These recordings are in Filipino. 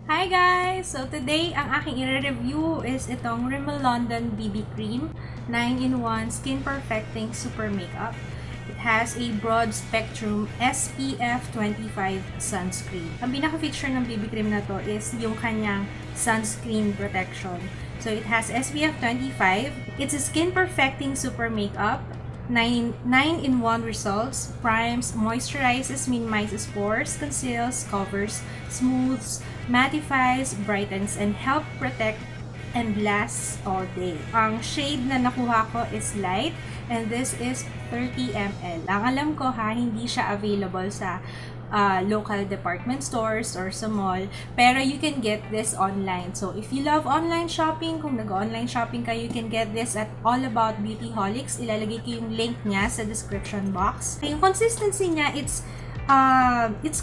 Hi guys! So today, ang aking i-review is itong Rimmel London BB Cream 9-in-1 Skin Perfecting Super Makeup. It has a broad spectrum SPF 25 sunscreen. Ang pinaka-feature ng BB cream na to is yung kanyang sunscreen protection. So it has SPF 25. It's a skin perfecting super makeup. 9-in-1 results, primes, moisturizes, minimizes pores, conceals, covers, smooths, mattifies, brightens, and help protect and lasts all day. Ang shade na nakuha ko is light, and this is 30 ml. Ang alam ko hindi siya available sa local department stores or sa mall, pero you can get this online. So if you love online shopping, kung nag-online shopping ka, you can get this at All About Beautyholics. Ilalagay ko yung link niya sa description box. Yung consistency niya, it's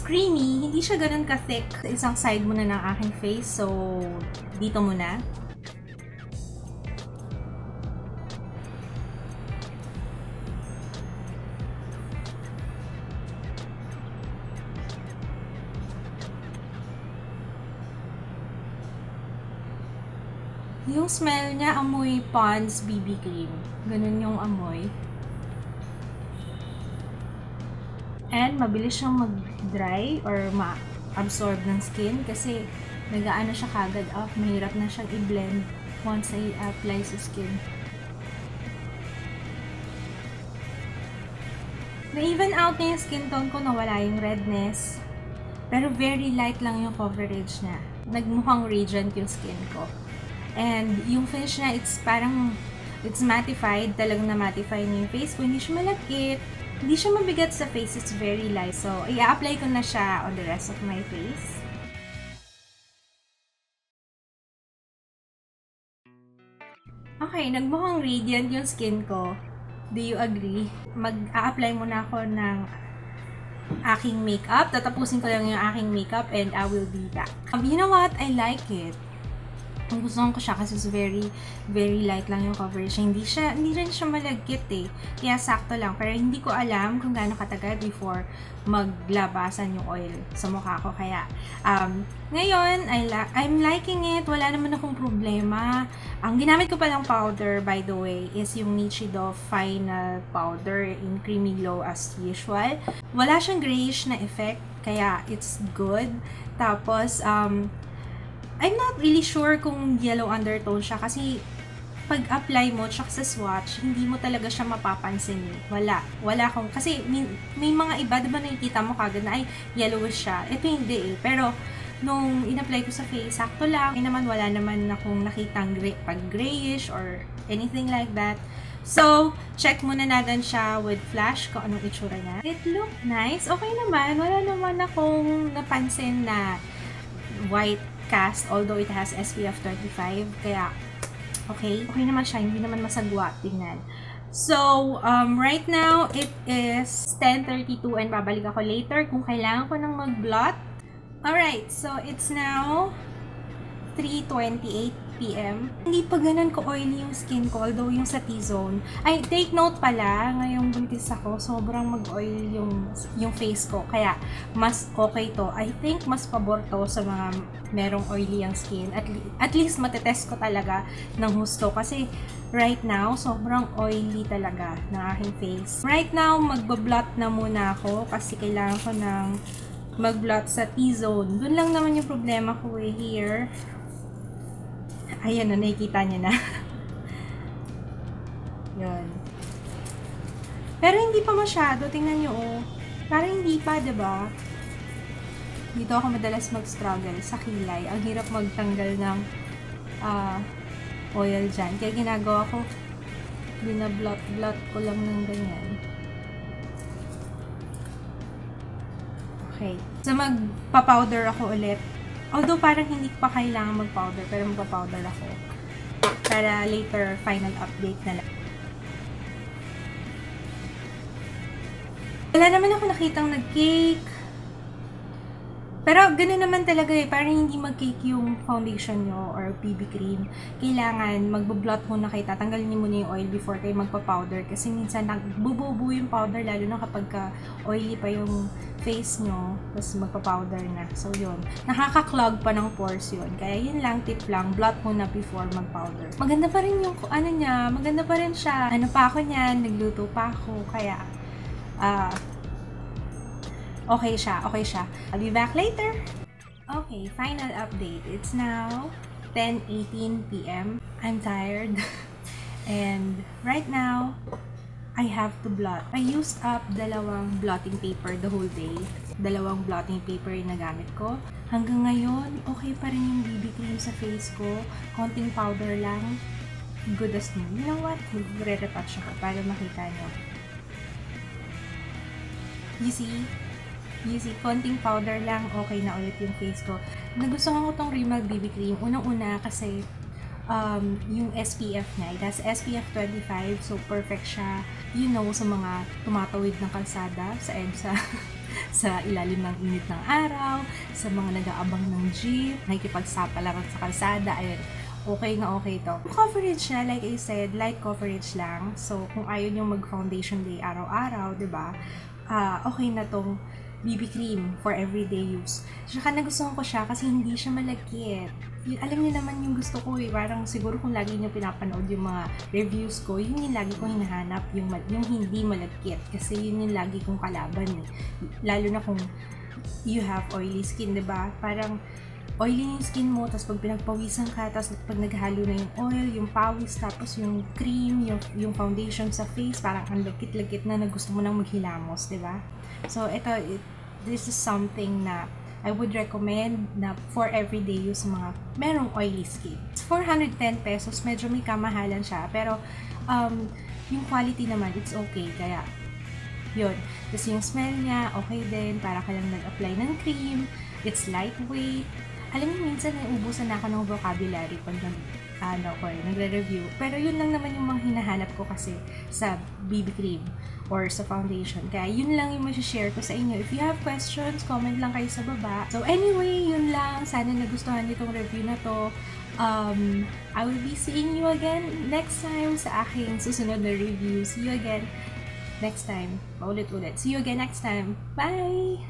creamy, hindi siya ganun ka-thick. Isang side muna ng aking face, so dito muna. Yung smell niya, amoy Pond's BB cream. Ganun yung amoy. And mabilis siyang mag-dry or ma-absorb ng skin kasi nag-aano siya kagad off. Mahirap na siyang i-blend once na i-apply sa skin. Na-even out na yung skin tone ko, nawala yung redness. Pero very light lang yung coverage niya. Nagmukhang radiant yung skin ko. And yung finish niya, it's mattified. Talagang na-mattify niya yung face ko. Hindi siya malagkit. Hindi siya mabigat sa face. It's very light. So, i-apply ko na siya on the rest of my face. Okay, nagmukhang radiant yung skin ko. Do you agree? Mag-a-apply muna ako ng aking makeup. Tatapusin ko lang yung aking makeup and I will be back. You know what? I like it. Gusto ko siya kasi very, very light lang yung coverage. Hindi rin siya malagkit eh. Kaya sakto lang. Pero hindi ko alam kung gaano katagal before maglabasan yung oil sa mukha ko. Kaya, ngayon, I'm liking it. Wala naman akong problema. Ang ginamit ko palang powder, by the way, is yung Nichido Final Powder in Creamy Glow as usual. Wala siyang grayish na effect. Kaya, it's good. Tapos, I'm not really sure kung yellow undertone siya kasi pag-apply mo tsaka sa swatch, hindi mo talaga siya mapapansin eh. Wala akong, kasi may mga iba, diba nakikita mo kagad na ay yellowish siya. Ito hindi eh. Pero nung in-apply ko sa face, sakto lang. Naman wala naman akong nakitang pag grayish or anything like that. So, check muna natin siya with flash kung anong itsura niya. It looked nice. Okay naman. Wala naman akong napansin na white cast, although it has SPF 35, kaya okay naman siya, hindi naman masagwa tingnan. So, right now, it is 10:32 and babalik ako later kung kailangan ko ng mag-blot. Alright, so it's now 3:28 PM. Hindi pa ganun ka-oily yung skin ko, although yung sa T-zone. Ay, take note pala, ngayong buntis ako, sobrang mag-oil yung face ko. Kaya, mas okay to. I think mas pabor to sa mga merong oily ang skin. At least, matetest ko talaga ng husto. Kasi, right now, sobrang oily talaga ng aking face. Right now, magbablot na muna ako kasi kailangan ko ng mag-blot sa T-zone. Doon lang naman yung problema ko here. Ayan na, nakikita niya na. Yun. Pero hindi pa masyado. Tingnan nyo, oh. Parang hindi pa, diba? Dito ako madalas mag-struggle sa kilay. Ang hirap magtanggal ng oil dyan. Kaya ginagawa ko, binablot-blot ko lang ng ganyan. Okay. So, magpa-powder ako ulit. Although parang hindi pa kailangan mag-powder, pero magpa-powder ako. Para later, final update na lang. Wala naman ako nakitang nag-cake. Pero ganun naman talaga eh, parang hindi mag-cake yung foundation nyo or BB cream. Kailangan magbo-blot muna kayo, tatanggalin niyo muna yung oil before kayo magpa-powder kasi minsan nagbububu yung powder lalo na kapag oily pa yung face nyo, tapos magpa-powder na. So yun, nakaka-clog pa ng pores yun. Kaya yun lang, tip lang, blot muna before mag-powder. Maganda pa rin yung ano niya, maganda pa rin siya. Ano pa ako niyan, nagluto pa ako, kaya okay siya. I'll be back later. Okay, final update. It's now 10:18 p.m. I'm tired. And right now, I have to blot. I used up dalawang blotting paper the whole day. Dalawang blotting paper yung nagamit ko. Hanggang ngayon, okay pa rin yung BB cream sa face ko. Konting powder lang. Good as new. You know what? Magre-retouch ako para makita nyo. You see, konting powder lang, okay na ulit yung face ko. Nagustuhan ko tong Rimmel BB Cream. Unang-una kasi yung SPF niya, it has SPF 25, so perfect siya. You know, sa mga tumatawid ng kalsada, sa EDSA, sa ilalim ng init ng araw, sa mga nag-aabang ng jeep, nakikipagsapalaran sa kalsada, ayun. Okay na okay to. Coverage niya, like I said, light coverage lang. So, kung ayaw nyo mag-foundation day araw-araw, diba? Okay na tong BB cream for everyday use. Saka nagustuhan ko siya kasi hindi siya malagkit. Alam niyo naman yung gusto ko eh. Parang siguro kung lagi niyo pinapanood yung mga reviews ko, yun yung lagi kong hinahanap, yung hindi malagkit. Kasi yun yung lagi kong kalaban eh. Lalo na kung you have oily skin, diba? Parang oily yung skin mo, tapos pag pinagpawisan ka, tapos pag naghalo na yung oil, yung pawis, tapos yung cream, yung foundation sa face, parang ang lagkit-lagkit na gusto mo nang maghilamos, diba? So, this is something na I would recommend na for everyday use sa mga merong oily skin. It's 410 pesos, medyo may kamahalan siya, pero yung quality naman, it's okay, kaya yun. Tapos yung smell niya, okay din, para ka lang nag-apply ng cream, it's lightweight. Alam mo, minsan nauubusan na ako ng vocabulary pag nagre-review. Pero yun lang naman yung mga hinahanap ko kasi sa BB cream or sa foundation. Kaya yun lang yung share ko sa inyo. If you have questions, comment lang kayo sa baba. So anyway, yun lang. Sana nagustuhan niyo itong review na to. I will be seeing you again next time sa aking susunod na review. See you again next time. Paulit-ulit. See you again next time. Bye!